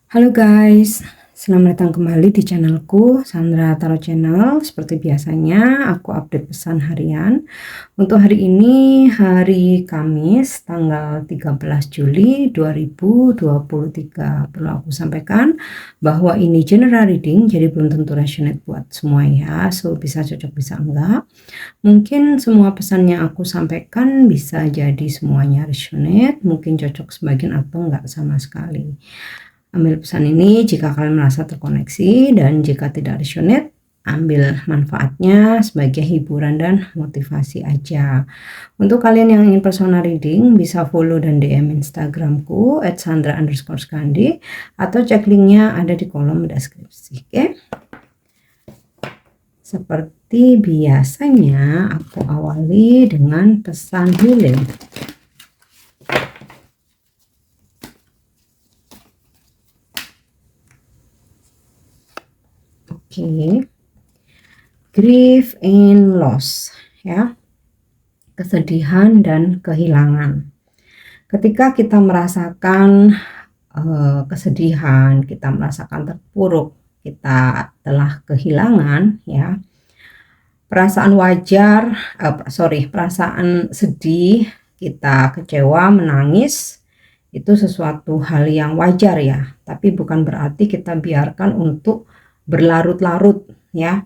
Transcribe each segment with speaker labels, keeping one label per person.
Speaker 1: Halo guys, selamat datang kembali di channelku Sandra Tarot Channel. Seperti biasanya aku update pesan harian. Untuk hari ini hari Kamis tanggal 13 Juli 2023. Perlu aku sampaikan bahwa ini general reading, jadi belum tentu resonate buat semua ya. So bisa cocok bisa enggak. Mungkin semua pesan yang aku sampaikan bisa jadi semuanya resonate, mungkin cocok sebagian atau enggak sama sekali. Ambil pesan ini jika kalian merasa terkoneksi, dan jika tidak resonate, ambil manfaatnya sebagai hiburan dan motivasi aja. Untuk kalian yang ingin personal reading, bisa follow dan DM Instagramku @sandra_skandi atau cek linknya ada di kolom deskripsi. Oke? Seperti biasanya aku awali dengan pesan healing. Oke. Grief and loss, ya. Kesedihan dan kehilangan. Ketika kita merasakan kesedihan, kita merasakan terpuruk, kita telah kehilangan, ya. Perasaan perasaan sedih, kita kecewa, menangis, itu sesuatu hal yang wajar ya, tapi bukan berarti kita biarkan untuk berlarut-larut ya.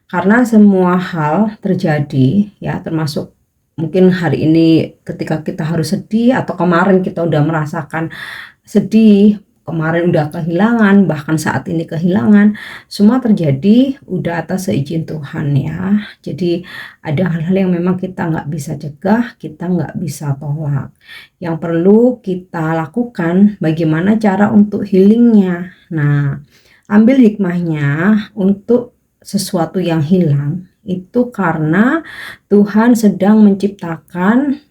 Speaker 1: Karena semua hal terjadi ya, termasuk mungkin hari ini ketika kita harus sedih, atau kemarin kita udah merasakan sedih, kemarin udah kehilangan, bahkan saat ini kehilangan, semua terjadi udah atas seizin Tuhan ya. Jadi ada hal-hal yang memang kita nggak bisa cegah, kita nggak bisa tolak. Yang perlu kita lakukan bagaimana cara untuk healingnya. Nah, ambil hikmahnya. Untuk sesuatu yang hilang itu karena Tuhan sedang menciptakan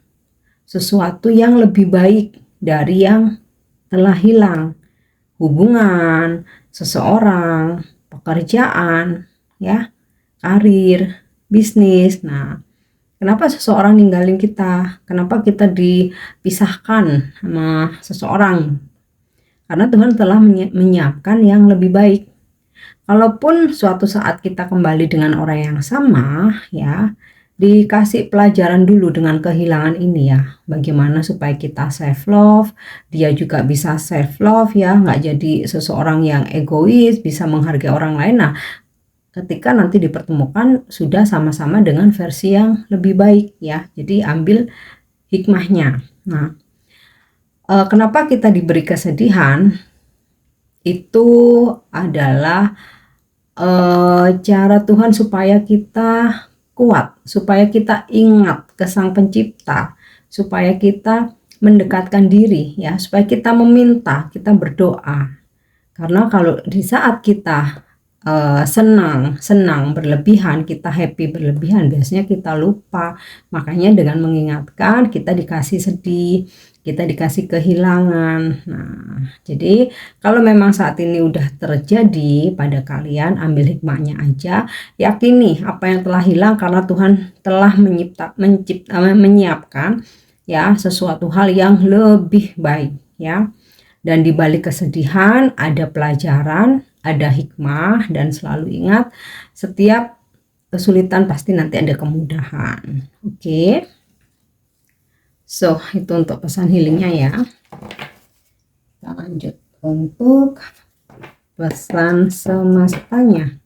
Speaker 1: sesuatu yang lebih baik dari yang telah hilang. Hubungan, seseorang, pekerjaan, ya, karir, bisnis. Nah, kenapa seseorang ninggalin kita? Kenapa kita dipisahkan sama seseorang? Karena Tuhan telah menyiapkan yang lebih baik. Kalaupun suatu saat kita kembali dengan orang yang sama, ya, dikasih pelajaran dulu dengan kehilangan ini ya, bagaimana supaya kita self love, dia juga bisa self love ya, nggak jadi seseorang yang egois, bisa menghargai orang lain. Nah, ketika nanti dipertemukan sudah sama-sama dengan versi yang lebih baik ya, jadi ambil hikmahnya. Nah, kenapa kita diberi kesedihan? Itu adalah cara Tuhan supaya kita kuat, supaya kita ingat ke Sang Pencipta, supaya kita mendekatkan diri ya, supaya kita meminta, kita berdoa. Karena kalau di saat kita senang berlebihan, kita happy berlebihan, biasanya kita lupa. Makanya dengan mengingatkan, kita dikasih sedih, kita dikasih kehilangan. Nah, jadi kalau memang saat ini udah terjadi pada kalian, ambil hikmahnya aja. Yakini apa yang telah hilang karena Tuhan telah menyiapkan ya sesuatu hal yang lebih baik ya. Dan di balik kesedihan ada pelajaran, ada hikmah, dan selalu ingat setiap kesulitan pasti nanti ada kemudahan. Oke. So, itu untuk pesan healingnya ya. Kita lanjut untuk pesan semestanya.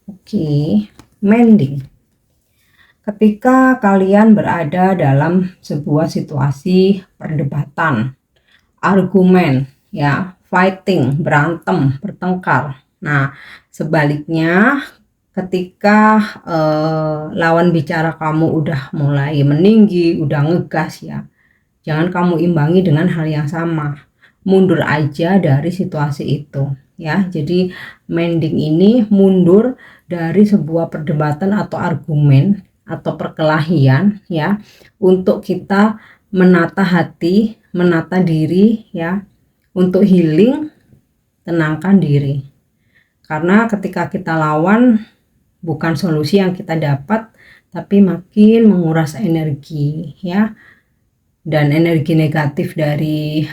Speaker 1: Oke, mending. Ketika kalian berada dalam sebuah situasi perdebatan, argumen, ya, fighting, berantem, bertengkar. Nah, sebaliknya ketika lawan bicara kamu udah mulai meninggi, udah ngegas ya, jangan kamu imbangi dengan hal yang sama. Mundur aja dari situasi itu ya. Jadi mending ini mundur dari sebuah perdebatan atau argumen atau perkelahian ya, untuk kita menata hati, menata diri ya, untuk healing, tenangkan diri. Karena ketika kita lawan, bukan solusi yang kita dapat, tapi makin menguras energi ya. Dan energi negatif dari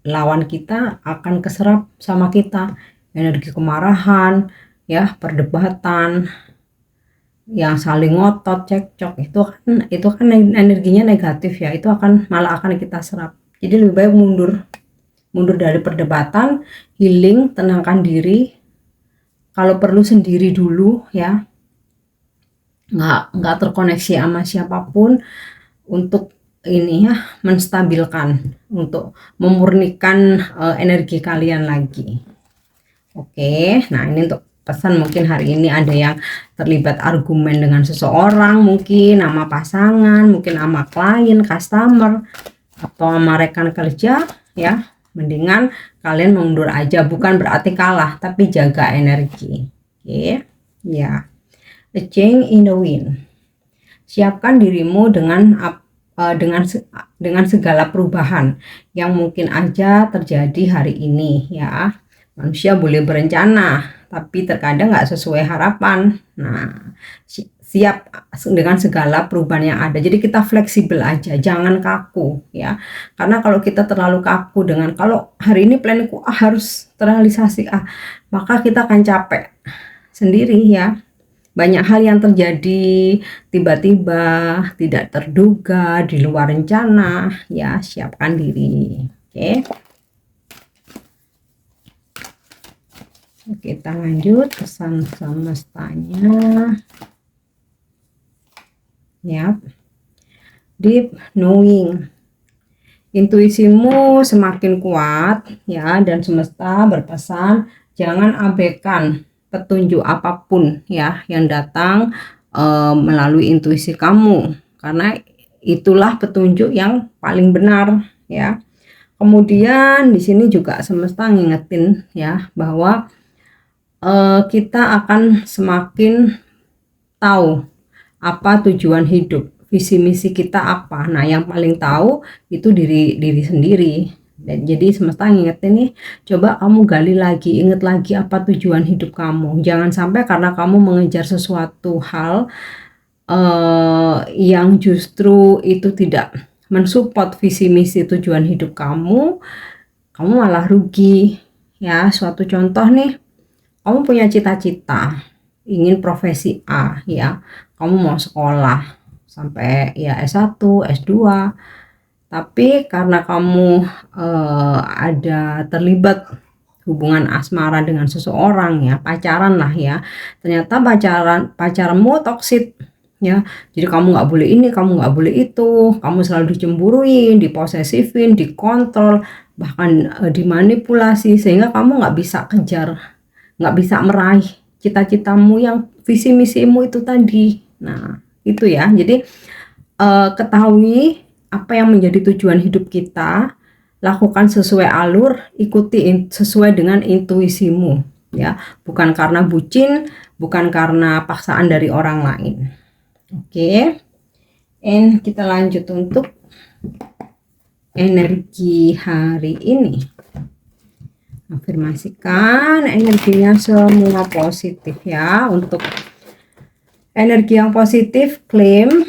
Speaker 1: lawan kita akan keserap sama kita. Energi kemarahan ya, perdebatan yang saling ngotot, cekcok, itu kan energinya negatif ya, itu malah akan kita serap. Jadi lebih baik mundur dari perdebatan, healing, tenangkan diri, kalau perlu sendiri dulu ya, nggak terkoneksi sama siapapun, untuk ini ya, menstabilkan, untuk memurnikan energi kalian lagi. Oke, nah ini untuk pesan. Mungkin hari ini ada yang terlibat argumen dengan seseorang, mungkin sama pasangan, mungkin sama klien, customer, atau sama rekan kerja ya. Mendingan kalian mundur aja, bukan berarti kalah, tapi jaga energi. Oke ya. A change in the wind. Siapkan dirimu dengan segala perubahan yang mungkin aja terjadi hari ini ya. Manusia boleh berencana, tapi terkadang nggak sesuai harapan. Nah, siap dengan segala perubahan yang ada. Jadi kita fleksibel aja, jangan kaku ya. Karena kalau kita terlalu kaku dengan kalau hari ini planku harus terrealisasi maka kita akan capek sendiri ya. Banyak hal yang terjadi tiba-tiba, tidak terduga, di luar rencana ya. Siapkan diri. Oke. Kita lanjut pesan semestanya ya. Deep knowing, intuisimu semakin kuat ya, dan semesta berpesan jangan abaikan petunjuk apapun ya yang datang melalui intuisi kamu, karena itulah petunjuk yang paling benar ya. Kemudian di sini juga semesta ngingetin ya bahwa kita akan semakin tahu apa tujuan hidup, visi misi kita apa. Nah, yang paling tahu itu diri sendiri. Dan jadi semesta ngingetin nih, coba kamu gali lagi, inget lagi apa tujuan hidup kamu. Jangan sampai karena kamu mengejar sesuatu hal yang justru itu tidak mensupport visi misi tujuan hidup kamu malah rugi ya. Suatu contoh nih, kamu punya cita-cita ingin profesi A ya, kamu mau sekolah sampai ya S1, S2, tapi karena kamu ada terlibat hubungan asmara dengan seseorang ya, pacaran lah ya, ternyata pacarmu toksik ya. Jadi kamu nggak boleh ini, kamu nggak boleh itu, kamu selalu dicemburuin, diposesifin, dikontrol, bahkan dimanipulasi, sehingga kamu nggak bisa kejar, nggak bisa meraih cita-citamu yang visi misimu itu tadi. Nah itu ya, jadi ketahui apa yang menjadi tujuan hidup kita, lakukan sesuai alur, ikuti sesuai dengan intuisimu ya, bukan karena bucin, bukan karena paksaan dari orang lain. Oke, and kita lanjut untuk energi hari ini. Afirmasikan energinya semua positif ya. Untuk energi yang positif, klaim,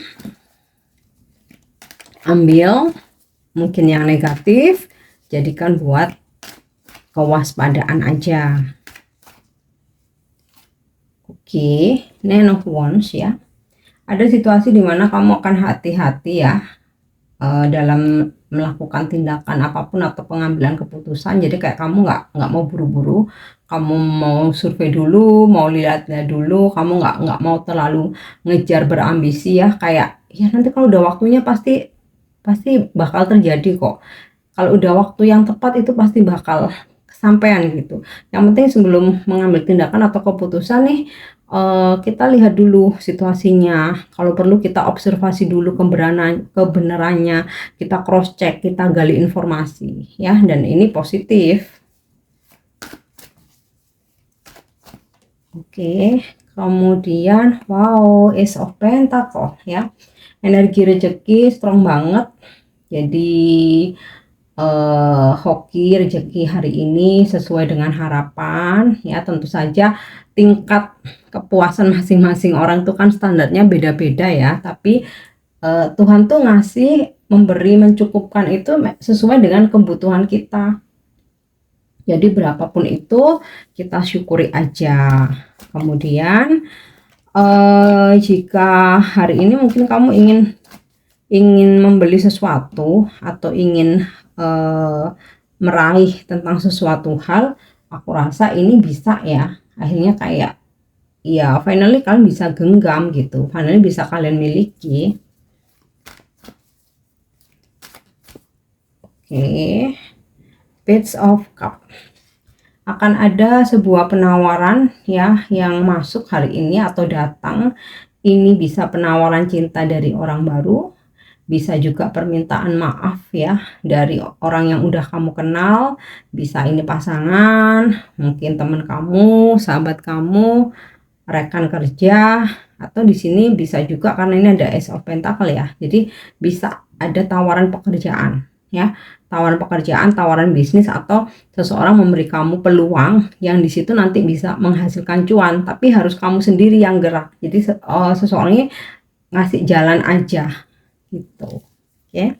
Speaker 1: ambil. Mungkin yang negatif jadikan buat kewaspadaan aja. Oke, Nine of Wands ya. Ada situasi di mana kamu akan hati-hati ya dalam melakukan tindakan apapun atau pengambilan keputusan. Jadi kayak kamu nggak mau buru-buru, kamu mau survei dulu, mau lihat-lihat dulu, kamu nggak mau terlalu ngejar berambisi ya, kayak ya nanti kalau udah waktunya pasti bakal terjadi kok. Kalau udah waktu yang tepat itu pasti bakal kesampaian gitu. Yang penting sebelum mengambil tindakan atau keputusan nih, kita lihat dulu situasinya. Kalau perlu kita observasi dulu kebenarannya, kita cross check, kita gali informasi ya, dan ini positif. Oke, kemudian wow, Ace of Pentacles ya. Energi rezeki strong banget. Jadi hoki rezeki hari ini sesuai dengan harapan ya. Tentu saja tingkat kepuasan masing-masing orang tuh kan standarnya beda-beda ya, tapi Tuhan tuh ngasih, memberi, mencukupkan itu sesuai dengan kebutuhan kita. Jadi berapapun itu kita syukuri aja. Kemudian jika hari ini mungkin kamu ingin membeli sesuatu atau ingin meraih tentang sesuatu hal, aku rasa ini bisa ya. Akhirnya kayak ya finally kalian bisa genggam gitu. Finally bisa kalian miliki. Oke. Page of Cup. Akan ada sebuah penawaran ya yang masuk hari ini atau datang. Ini bisa penawaran cinta dari orang baru, bisa juga permintaan maaf ya dari orang yang udah kamu kenal, bisa ini pasangan, mungkin teman kamu, sahabat kamu, rekan kerja, atau di sini bisa juga karena ini ada Ace of Pentacle ya. Jadi bisa ada tawaran pekerjaan ya, tawaran pekerjaan, tawaran bisnis, atau seseorang memberi kamu peluang yang di situ nanti bisa menghasilkan cuan, tapi harus kamu sendiri yang gerak. Jadi seseorang ini ngasih jalan aja gitu. Oke.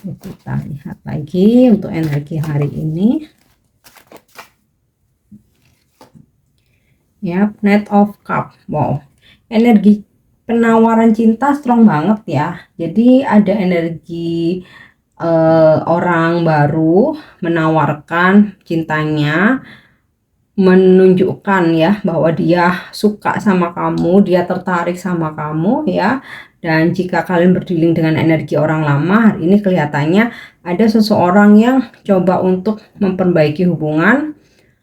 Speaker 1: Kita lihat lagi untuk energi hari ini. Ya, Knight of Cup. Wow. Energi penawaran cinta strong banget ya. Jadi ada energi orang baru menawarkan cintanya, menunjukkan ya bahwa dia suka sama kamu, dia tertarik sama kamu ya. Dan jika kalian berdealing dengan energi orang lama, hari ini kelihatannya ada seseorang yang coba untuk memperbaiki hubungan,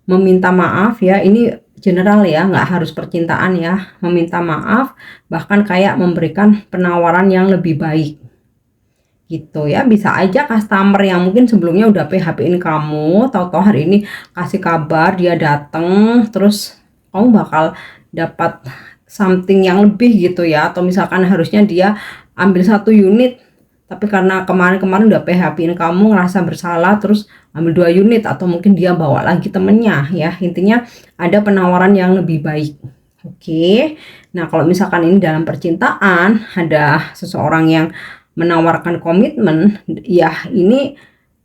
Speaker 1: meminta maaf ya. Ini general ya, nggak harus percintaan ya. Meminta maaf, bahkan kayak memberikan penawaran yang lebih baik gitu ya. Bisa aja customer yang mungkin sebelumnya udah PHP-in kamu, tahu-tahu hari ini kasih kabar dia dateng, terus kamu bakal dapat something yang lebih gitu ya. Atau misalkan harusnya dia ambil 1 unit, tapi karena kemarin-kemarin udah PHP-in kamu, ngerasa bersalah, terus ambil 2 unit, atau mungkin dia bawa lagi temennya ya. Intinya ada penawaran yang lebih baik. Oke. Nah, kalau misalkan ini dalam percintaan, ada seseorang yang menawarkan komitmen, ya ini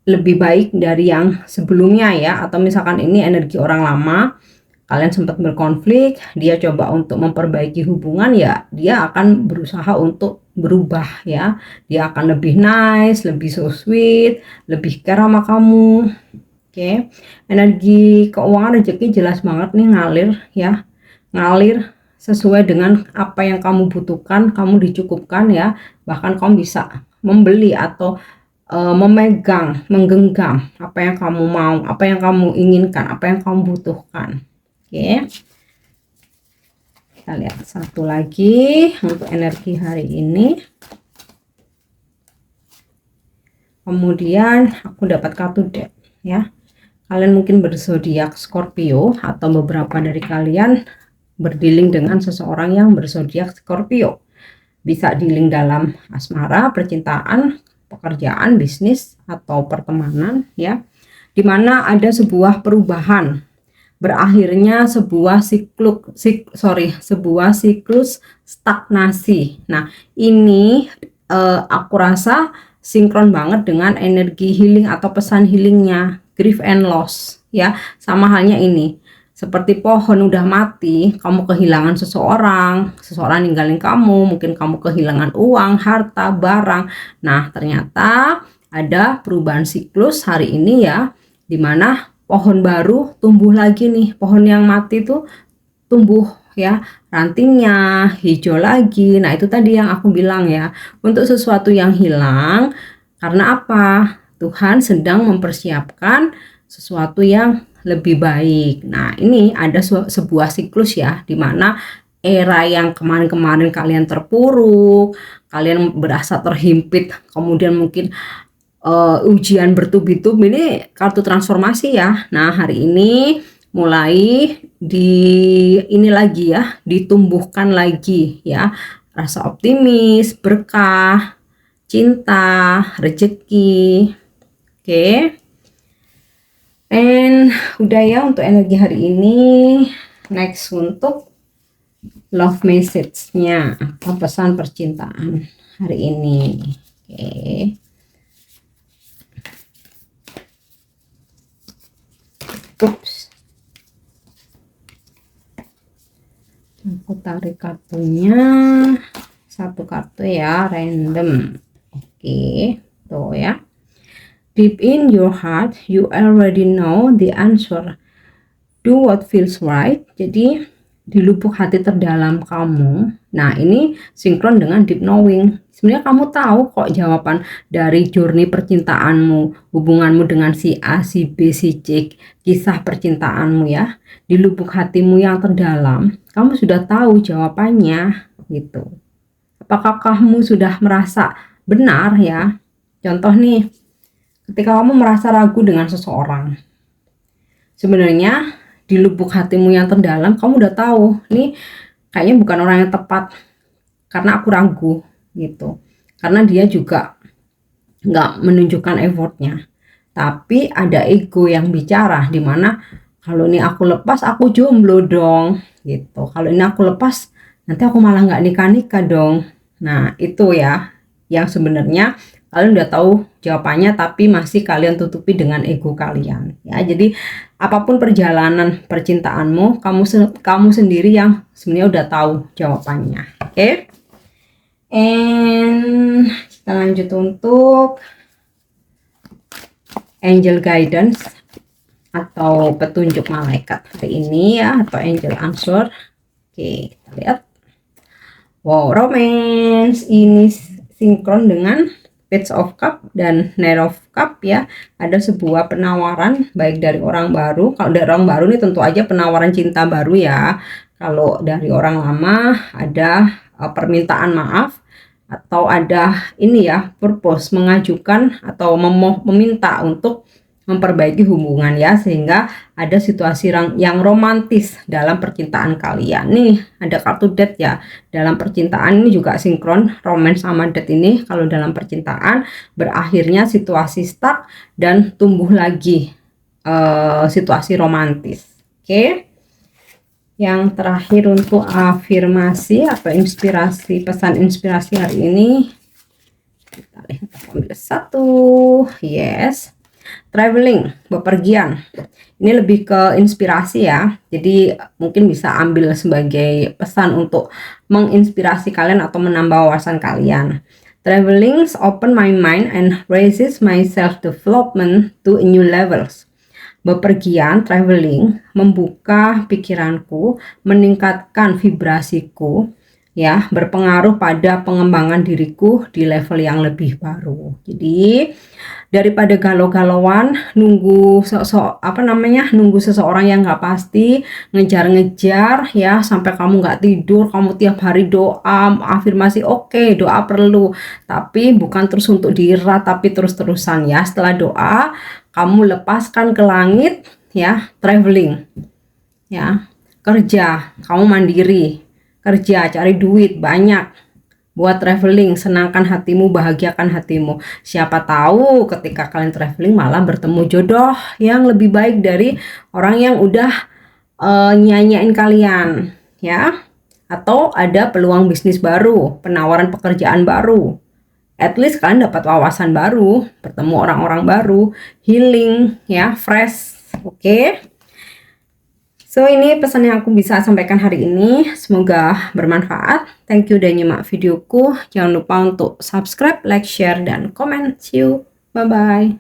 Speaker 1: lebih baik dari yang sebelumnya ya. Atau misalkan ini energi orang lama, kalian sempat berkonflik, dia coba untuk memperbaiki hubungan, ya dia akan berusaha untuk berubah ya. Dia akan lebih nice, lebih so sweet, lebih care sama kamu. Oke. Energi keuangan rezeki jelas banget nih ngalir ya. Ngalir sesuai dengan apa yang kamu butuhkan, kamu dicukupkan ya. Bahkan kamu bisa membeli atau memegang, menggenggam apa yang kamu mau, apa yang kamu inginkan, apa yang kamu butuhkan. Oke. Kita lihat satu lagi untuk energi hari ini. Kemudian aku dapat kartu death ya. Kalian mungkin berzodiak Scorpio, atau beberapa dari kalian berdealing dengan seseorang yang berzodiak Scorpio. Bisa dealing dalam asmara, percintaan, pekerjaan, bisnis, atau pertemanan ya. Dimana ada sebuah perubahan, berakhirnya sebuah siklus stagnasi. Nah, ini aku rasa sinkron banget dengan energi healing atau pesan healingnya grief and loss ya. Sama halnya ini, seperti pohon udah mati, kamu kehilangan seseorang ninggalin kamu, mungkin kamu kehilangan uang, harta, barang. Nah, ternyata ada perubahan siklus hari ini ya, dimana pohon baru tumbuh lagi nih. Pohon yang mati tuh tumbuh ya, rantingnya hijau lagi. Nah, itu tadi yang aku bilang ya, untuk sesuatu yang hilang, karena apa? Tuhan sedang mempersiapkan sesuatu yang lebih baik. Nah, ini ada sebuah siklus ya, dimana era yang kemarin-kemarin kalian terpuruk, kalian berasa terhimpit, kemudian mungkin ujian bertubi-tubi, ini kartu transformasi ya. Nah, hari ini mulai ini lagi ya, ditumbuhkan lagi ya, rasa optimis, berkah, cinta, rezeki. Oke. And udah ya untuk energi hari ini. Next untuk love message-nya, pesan percintaan hari ini. Oke. Ups. Aku tarik kartunya. Satu kartu ya, random. Oke, tuh ya. Deep in your heart, you already know the answer. Do what feels right. Jadi di lubuk hati terdalam kamu. Nah, ini sinkron dengan deep knowing. Sebenarnya kamu tahu kok jawaban dari journey percintaanmu, hubunganmu dengan si A, si B, si C, kisah percintaanmu ya. Di lubuk hatimu yang terdalam, kamu sudah tahu jawabannya gitu. Apakah kamu sudah merasa benar ya? Contoh nih, ketika kamu merasa ragu dengan seseorang, sebenarnya di lubuk hatimu yang terdalam kamu udah tahu nih kayaknya bukan orang yang tepat karena aku ragu gitu, karena dia juga nggak menunjukkan effortnya, tapi ada ego yang bicara dimana kalau ini aku lepas aku jomblo dong gitu, kalau ini aku lepas nanti aku malah nggak nikah dong. Nah itu ya yang sebenarnya kalian udah tahu jawabannya tapi masih kalian tutupi dengan ego kalian ya. Jadi apapun perjalanan percintaanmu, kamu sendiri yang sebenarnya udah tahu jawabannya. Oke. And kita lanjut untuk angel guidance atau petunjuk malaikat hari ini ya, atau angel answer. Oke, kita lihat. Wow, romance ini sinkron dengan Page of Cup dan Knight of Cup ya. Ada sebuah penawaran baik dari orang baru. Kalau dari orang baru ini tentu aja penawaran cinta baru ya. Kalau dari orang lama ada permintaan maaf, atau ada ini ya, purpose, mengajukan atau meminta untuk memperbaiki hubungan ya, sehingga ada situasi yang romantis dalam percintaan kalian. Nih ada kartu death ya, dalam percintaan ini juga sinkron romance sama death ini. Kalau dalam percintaan berakhirnya situasi stuck dan tumbuh lagi situasi romantis. Oke. Yang terakhir untuk afirmasi atau inspirasi, pesan inspirasi hari ini, kita lihat, ambil satu. Yes, traveling, bepergian. Ini lebih ke inspirasi ya, jadi mungkin bisa ambil sebagai pesan untuk menginspirasi kalian atau menambah wawasan kalian. Traveling open my mind and raises my self development to new levels. Bepergian, traveling, membuka pikiranku, meningkatkan vibrasiku, ya, berpengaruh pada pengembangan diriku di level yang lebih baru. Jadi daripada galau-galauan nunggu nunggu seseorang yang nggak pasti, ngejar-ngejar ya sampai kamu nggak tidur, kamu tiap hari doa, afirmasi. Oke, doa perlu, tapi bukan terus untuk dira, tapi terus-terusan ya. Setelah doa kamu lepaskan ke langit ya, traveling ya, kerja, kamu mandiri, kerja, cari duit banyak buat traveling, senangkan hatimu, bahagiakan hatimu. Siapa tahu ketika kalian traveling malah bertemu jodoh yang lebih baik dari orang yang udah nyanyain kalian ya, atau ada peluang bisnis baru, penawaran pekerjaan baru. At least kalian dapat wawasan baru, bertemu orang-orang baru, healing ya, fresh. Oke. So ini pesan yang aku bisa sampaikan hari ini, semoga bermanfaat. Thank you udah nyimak videoku. Jangan lupa untuk subscribe, like, share, dan komen. See you. Bye-bye.